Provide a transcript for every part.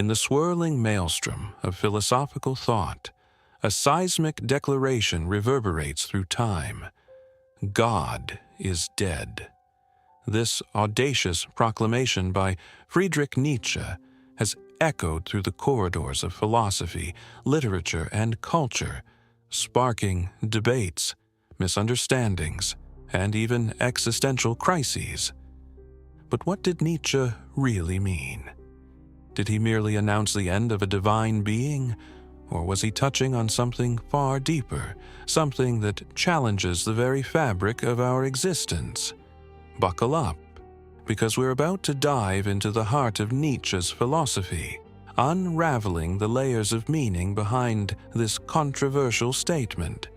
In the swirling maelstrom of philosophical thought, a seismic declaration reverberates through time. God is dead. This audacious proclamation by Friedrich Nietzsche has echoed through the corridors of philosophy, literature, and culture, sparking debates, misunderstandings, and even existential crises. But what did Nietzsche really mean? Did he merely announce the end of a divine being, or was he touching on something far deeper, something that challenges the very fabric of our existence? Buckle up, because we're about to dive into the heart of Nietzsche's philosophy, unraveling the layers of meaning behind this controversial statement.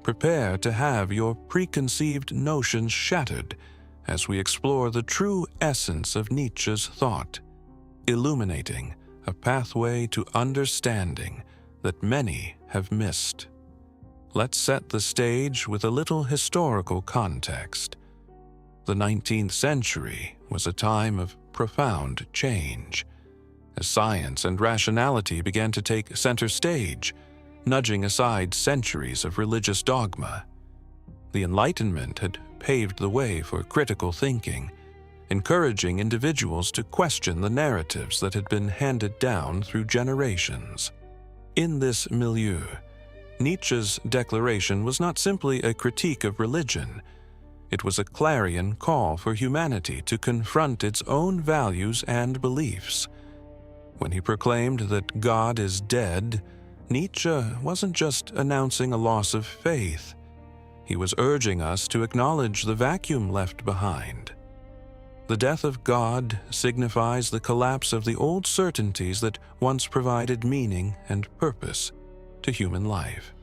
Prepare to have your preconceived notions shattered as we explore the true essence of Nietzsche's thought, illuminating a pathway to understanding that many have missed. Let's set the stage with a little historical context. The 19th century was a time of profound change, as science and rationality began to take center stage, nudging aside centuries of religious dogma. The Enlightenment had paved the way for critical thinking, encouraging individuals to question the narratives that had been handed down through generations. In this milieu, Nietzsche's declaration was not simply a critique of religion. It was a clarion call for humanity to confront its own values and beliefs. When he proclaimed that God is dead, Nietzsche wasn't just announcing a loss of faith. He was urging us to acknowledge the vacuum left behind. The death of God signifies the collapse of the old certainties that once provided meaning and purpose to human life.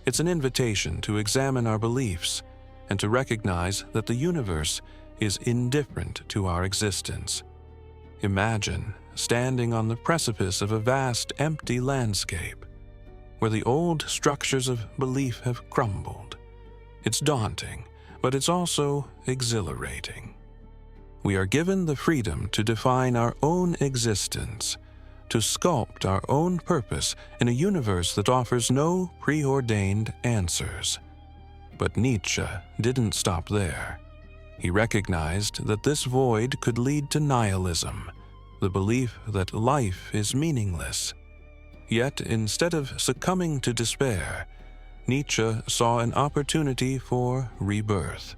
It's an invitation to examine our beliefs and to recognize that the universe is indifferent to our existence. Imagine standing on the precipice of a vast empty landscape where the old structures of belief have crumbled. It's daunting, but it's also exhilarating. We are given the freedom to define our own existence, to sculpt our own purpose in a universe that offers no preordained answers. But Nietzsche didn't stop there. He recognized that this void could lead to nihilism, the belief that life is meaningless. Yet, instead of succumbing to despair, Nietzsche saw an opportunity for rebirth.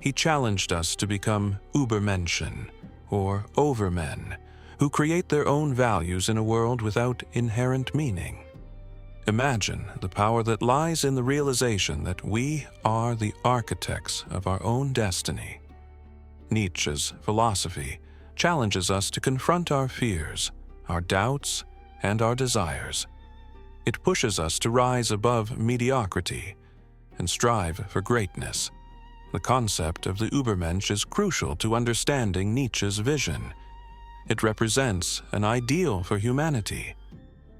He challenged us to become Übermenschen, or Overmen, who create their own values in a world without inherent meaning. Imagine the power that lies in the realization that we are the architects of our own destiny. Nietzsche's philosophy challenges us to confront our fears, our doubts, and our desires. It pushes us to rise above mediocrity and strive for greatness. The concept of the Übermensch is crucial to understanding Nietzsche's vision. It represents an ideal for humanity,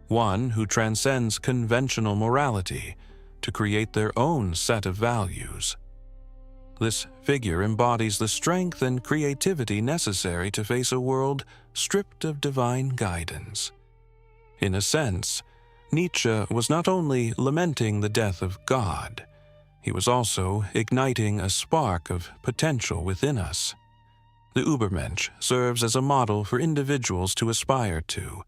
one who transcends conventional morality to create their own set of values. This figure embodies the strength and creativity necessary to face a world stripped of divine guidance. In a sense, Nietzsche was not only lamenting the death of God, he was also igniting a spark of potential within us. The Übermensch serves as a model for individuals to aspire to,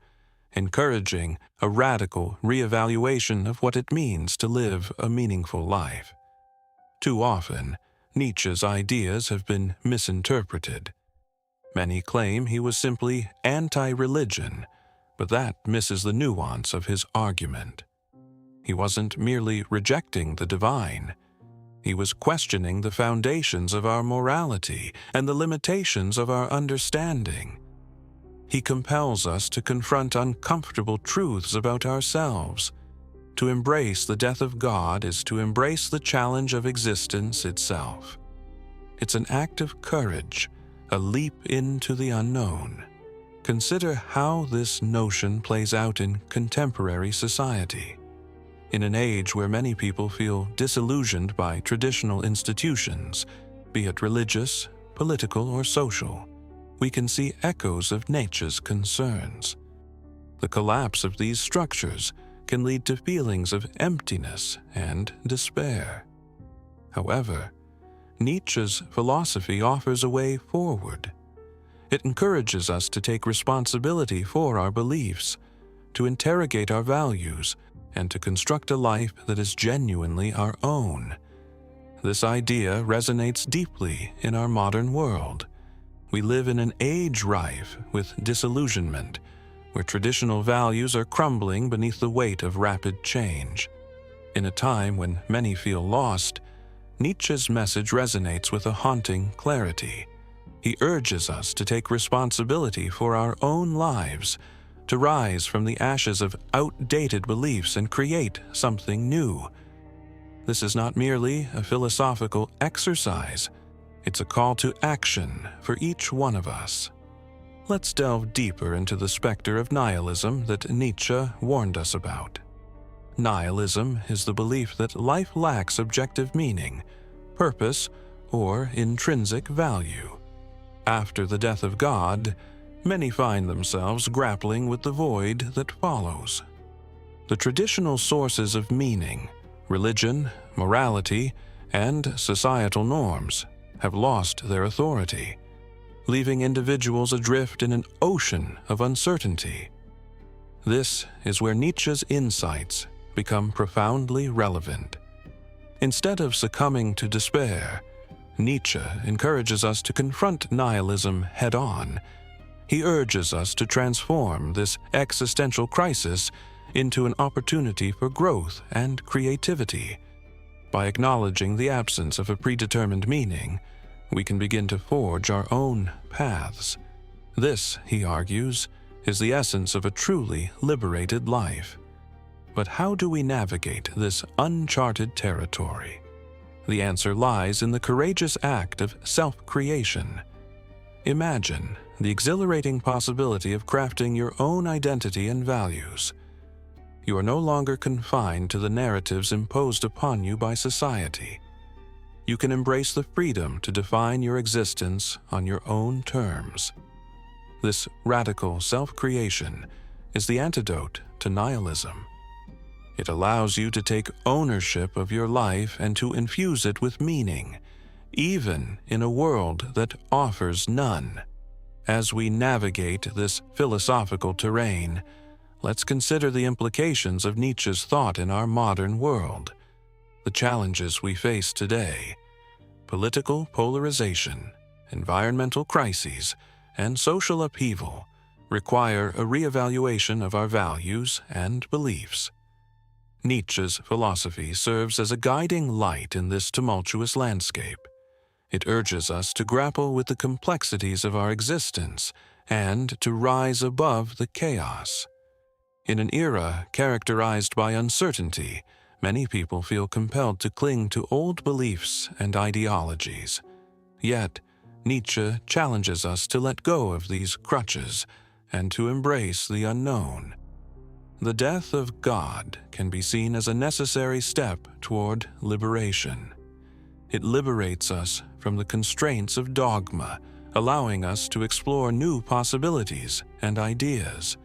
encouraging a radical reevaluation of what it means to live a meaningful life. Too often, Nietzsche's ideas have been misinterpreted. Many claim he was simply anti-religion, but that misses the nuance of his argument. He wasn't merely rejecting the divine. He was questioning the foundations of our morality and the limitations of our understanding. He compels us to confront uncomfortable truths about ourselves. To embrace the death of God is to embrace the challenge of existence itself. It's an act of courage, a leap into the unknown. Consider how this notion plays out in contemporary society. In an age where many people feel disillusioned by traditional institutions, be it religious, political, or social, we can see echoes of Nietzsche's concerns. The collapse of these structures can lead to feelings of emptiness and despair. However, Nietzsche's philosophy offers a way forward. It encourages us to take responsibility for our beliefs, to interrogate our values, and to construct a life that is genuinely our own. This idea resonates deeply in our modern world. We live in an age rife with disillusionment, where traditional values are crumbling beneath the weight of rapid change. In a time when many feel lost, Nietzsche's message resonates with a haunting clarity. He urges us to take responsibility for our own lives, to rise from the ashes of outdated beliefs and create something new. This is not merely a philosophical exercise, it's a call to action for each one of us. Let's delve deeper into the specter of nihilism that Nietzsche warned us about. Nihilism is the belief that life lacks objective meaning, purpose, or intrinsic value. After the death of God, many find themselves grappling with the void that follows. The traditional sources of meaning, religion, morality, and societal norms have lost their authority, leaving individuals adrift in an ocean of uncertainty. This is where Nietzsche's insights become profoundly relevant. Instead of succumbing to despair, Nietzsche encourages us to confront nihilism head-on. He urges us to transform this existential crisis into an opportunity for growth and creativity. By acknowledging the absence of a predetermined meaning, we can begin to forge our own paths. This, he argues, is the essence of a truly liberated life. But how do we navigate this uncharted territory? The answer lies in the courageous act of self-creation. Imagine the exhilarating possibility of crafting your own identity and values. You are no longer confined to the narratives imposed upon you by society. You can embrace the freedom to define your existence on your own terms. This radical self-creation is the antidote to nihilism. It allows you to take ownership of your life and to infuse it with meaning, even in a world that offers none. As we navigate this philosophical terrain, let's consider the implications of Nietzsche's thought in our modern world. The challenges we face today, political polarization, environmental crises, and social upheaval, require a reevaluation of our values and beliefs. Nietzsche's philosophy serves as a guiding light in this tumultuous landscape. It urges us to grapple with the complexities of our existence and to rise above the chaos. In an era characterized by uncertainty, many people feel compelled to cling to old beliefs and ideologies. Yet, Nietzsche challenges us to let go of these crutches and to embrace the unknown. The death of God can be seen as a necessary step toward liberation. It liberates us from the constraints of dogma, allowing us to explore new possibilities and ideas.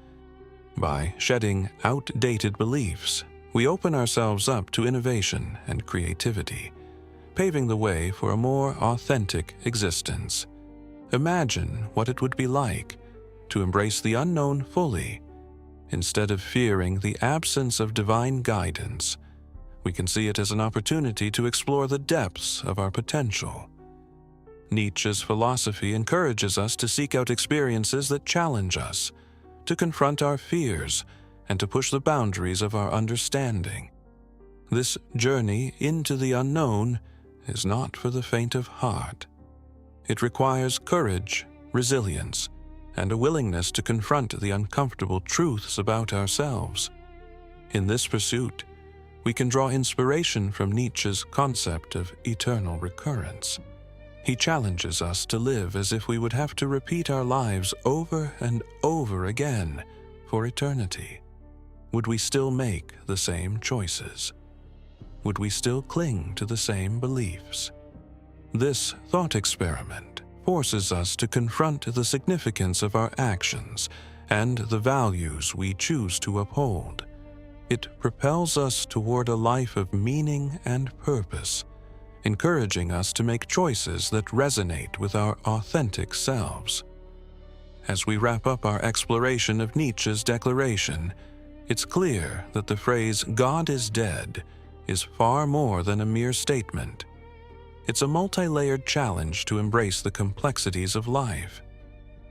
By shedding outdated beliefs, we open ourselves up to innovation and creativity, paving the way for a more authentic existence. Imagine what it would be like to embrace the unknown fully. Instead of fearing the absence of divine guidance, we can see it as an opportunity to explore the depths of our potential. Nietzsche's philosophy encourages us to seek out experiences that challenge us, to confront our fears, and to push the boundaries of our understanding. This journey into the unknown is not for the faint of heart. It requires courage, resilience, and a willingness to confront the uncomfortable truths about ourselves. In this pursuit, we can draw inspiration from Nietzsche's concept of eternal recurrence. He challenges us to live as if we would have to repeat our lives over and over again for eternity. Would we still make the same choices? Would we still cling to the same beliefs? This thought experiment forces us to confront the significance of our actions and the values we choose to uphold. It propels us toward a life of meaning and purpose, encouraging us to make choices that resonate with our authentic selves. As we wrap up our exploration of Nietzsche's declaration, it's clear that the phrase "God is dead" is far more than a mere statement. It's a multi-layered challenge to embrace the complexities of life.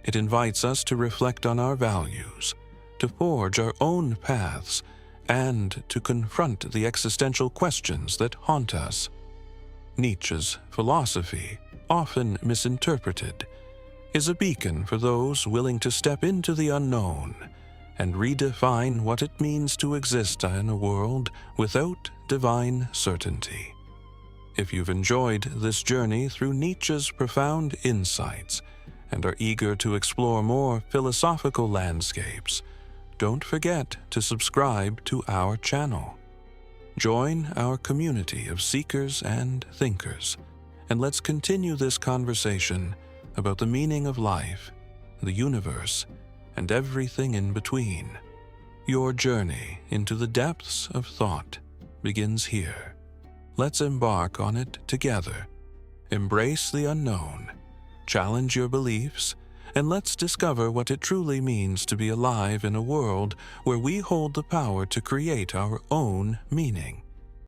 It invites us to reflect on our values, to forge our own paths, and to confront the existential questions that haunt us. Nietzsche's philosophy, often misinterpreted, is a beacon for those willing to step into the unknown and redefine what it means to exist in a world without divine certainty. If you've enjoyed this journey through Nietzsche's profound insights and are eager to explore more philosophical landscapes, don't forget to subscribe to our channel. Join our community of seekers and thinkers, and let's continue this conversation about the meaning of life, the universe, and everything in between. Your journey into the depths of thought begins here. Let's embark on it together. Embrace the unknown, challenge your beliefs, and let's discover what it truly means to be alive in a world where we hold the power to create our own meaning.